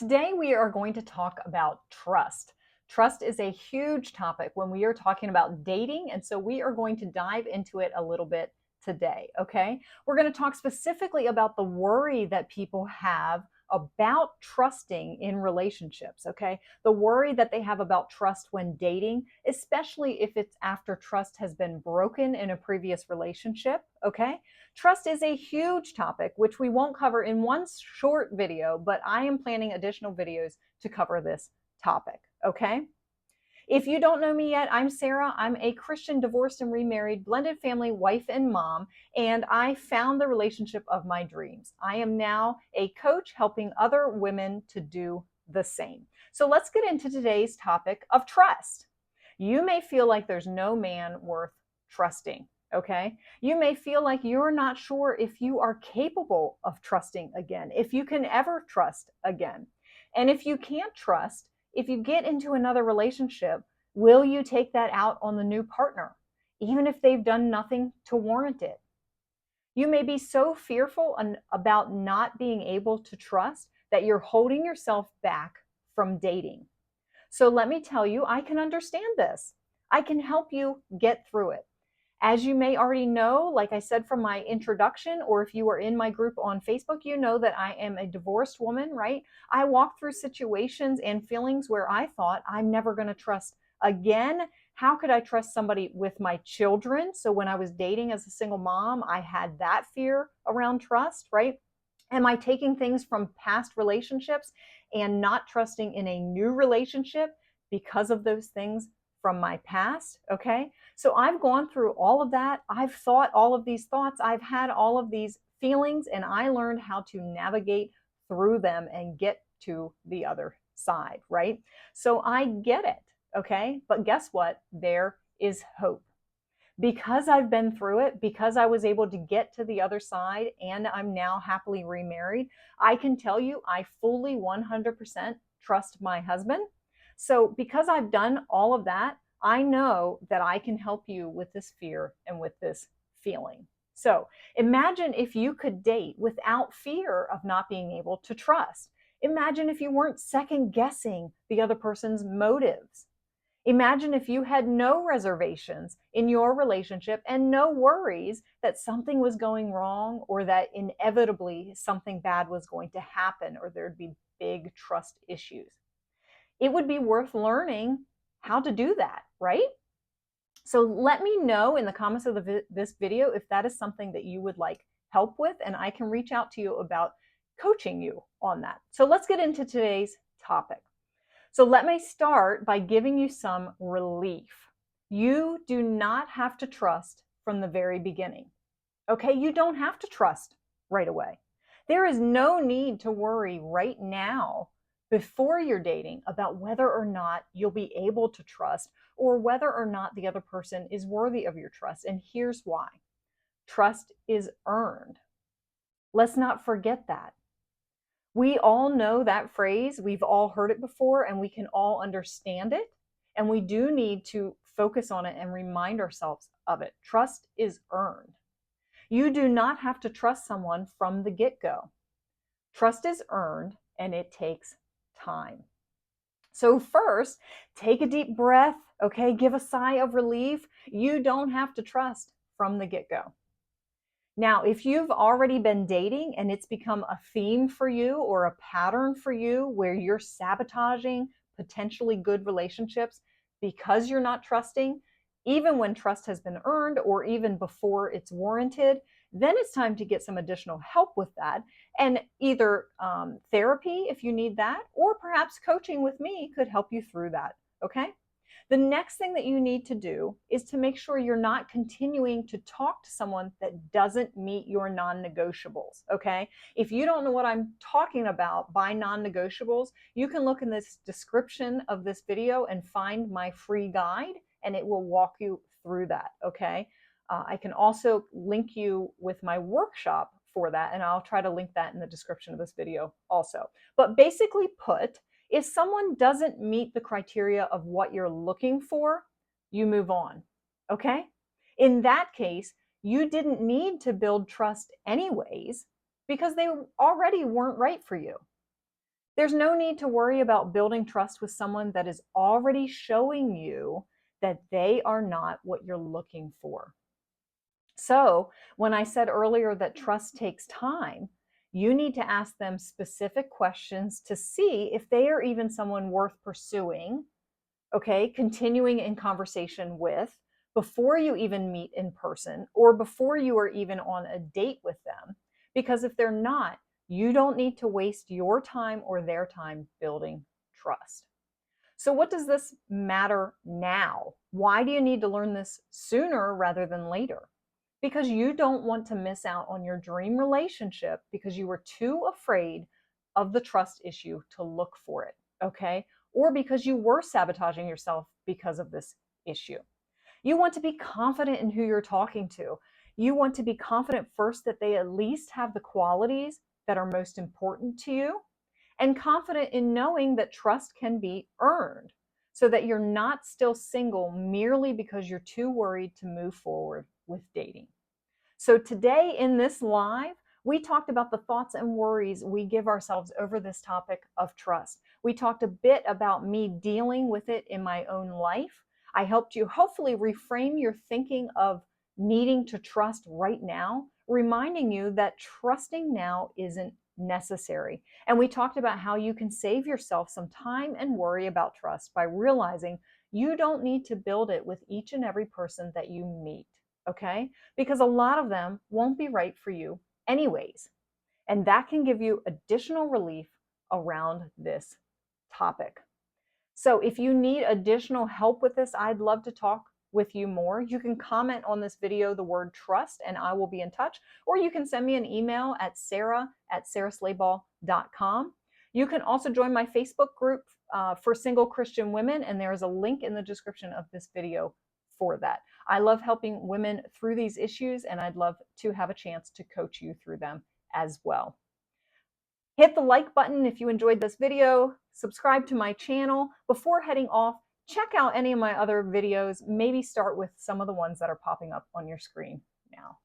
Today, we are going to talk about trust. Trust is a huge topic when we are talking about dating, and so we are going to dive into it a little bit today, okay? We're going to talk specifically about the worry that people have about trusting in relationships, okay? The worry that they have about trust when dating, especially if it's after trust has been broken in a previous relationship, okay? Trust is a huge topic, which we won't cover in one short video, but I am planning additional videos to cover this topic, okay? If you don't know me yet, I'm Sarah. I'm a Christian divorced and remarried blended family wife and mom, and I found the relationship of my dreams. I am now a coach helping other women to do the same. So let's get into today's topic of trust. You may feel like there's no man worth trusting, okay? You may feel like you're not sure if you are capable of trusting again, if you can ever trust again. And if you can't trust, if you get into another relationship, will you take that out on the new partner, even if they've done nothing to warrant it? You may be so fearful about not being able to trust that you're holding yourself back from dating. So let me tell you, I can understand this. I can help you get through it. As you may already know, like I said from my introduction, or if you are in my group on Facebook, you know that I am a divorced woman, right? I walked through situations and feelings where I thought I'm never going to trust again. How could I trust somebody with my children? So when I was dating as a single mom, I had that fear around trust, right? Am I taking things from past relationships and not trusting in a new relationship because of those things from my past? Okay. So I've gone through all of that. I've thought all of these thoughts. I've had all of these feelings, and I learned how to navigate through them and get to the other side, right? So I get it. Okay. But guess what? There is hope. Because I've been through it, because I was able to get to the other side and I'm now happily remarried, I can tell you I fully 100% trust my husband. So, because I've done all of that, I know that I can help you with this fear and with this feeling. So, imagine if you could date without fear of not being able to trust. Imagine if you weren't second guessing the other person's motives. Imagine if you had no reservations in your relationship and no worries that something was going wrong or that inevitably something bad was going to happen or there'd be big trust issues. It would be worth learning how to do that, right? So let me know in the comments of this video if that is something that you would like help with, and I can reach out to you about coaching you on that. So let's get into today's topic. So let me start by giving you some relief. You do not have to trust from the very beginning. Okay, you don't have to trust right away. There is no need to worry right now before you're dating about whether or not you'll be able to trust or whether or not the other person is worthy of your trust. And here's why. Trust is earned. Let's not forget that. We all know that phrase. We've all heard it before and we can all understand it. And we do need to focus on it and remind ourselves of it. Trust is earned. You do not have to trust someone from the get-go. Trust is earned and it takes time. So first, take a deep breath, okay? Give a sigh of relief. You don't have to trust from the get-go. Now, if you've already been dating and it's become a theme for you or a pattern for you where you're sabotaging potentially good relationships because you're not trusting, even when trust has been earned or even before it's warranted, then it's time to get some additional help with that. And either therapy, if you need that, or perhaps coaching with me could help you through that, okay? The next thing that you need to do is to make sure you're not continuing to talk to someone that doesn't meet your non-negotiables, okay? If you don't know what I'm talking about by non-negotiables, you can look in this description of this video and find my free guide, and it will walk you through that, okay? I can also link you with my workshop for that, and I'll try to link that in the description of this video also. But basically put, if someone doesn't meet the criteria of what you're looking for, you move on, okay? In that case, you didn't need to build trust anyways because they already weren't right for you. There's no need to worry about building trust with someone that is already showing you that they are not what you're looking for. So, when I said earlier that trust takes time, you need to ask them specific questions to see if they are even someone worth pursuing, okay, continuing in conversation with before you even meet in person or before you are even on a date with them. Because if they're not, you don't need to waste your time or their time building trust. So, what does this matter now? Why do you need to learn this sooner rather than later? Because you don't want to miss out on your dream relationship because you were too afraid of the trust issue to look for it, okay? Or because you were sabotaging yourself because of this issue. You want to be confident in who you're talking to. You want to be confident first that they at least have the qualities that are most important to you, and confident in knowing that trust can be earned so that you're not still single merely because you're too worried to move forward with dating. So, today in this live, we talked about the thoughts and worries we give ourselves over this topic of trust. We talked a bit about me dealing with it in my own life. I helped you hopefully reframe your thinking of needing to trust right now, reminding you that trusting now isn't necessary. And we talked about how you can save yourself some time and worry about trust by realizing you don't need to build it with each and every person that you meet, okay? Because a lot of them won't be right for you anyways. And that can give you additional relief around this topic. So if you need additional help with this, I'd love to talk with you more. You can comment on this video the word trust and I will be in touch. Or you can send me an email at Sara@saraslaybaugh.com. You can also join my Facebook group for single Christian women, and there is a link in the description of this video for that. I love helping women through these issues, and I'd love to have a chance to coach you through them as well. Hit the like button if you enjoyed this video, subscribe to my channel. Before heading off, check out any of my other videos, maybe start with some of the ones that are popping up on your screen now.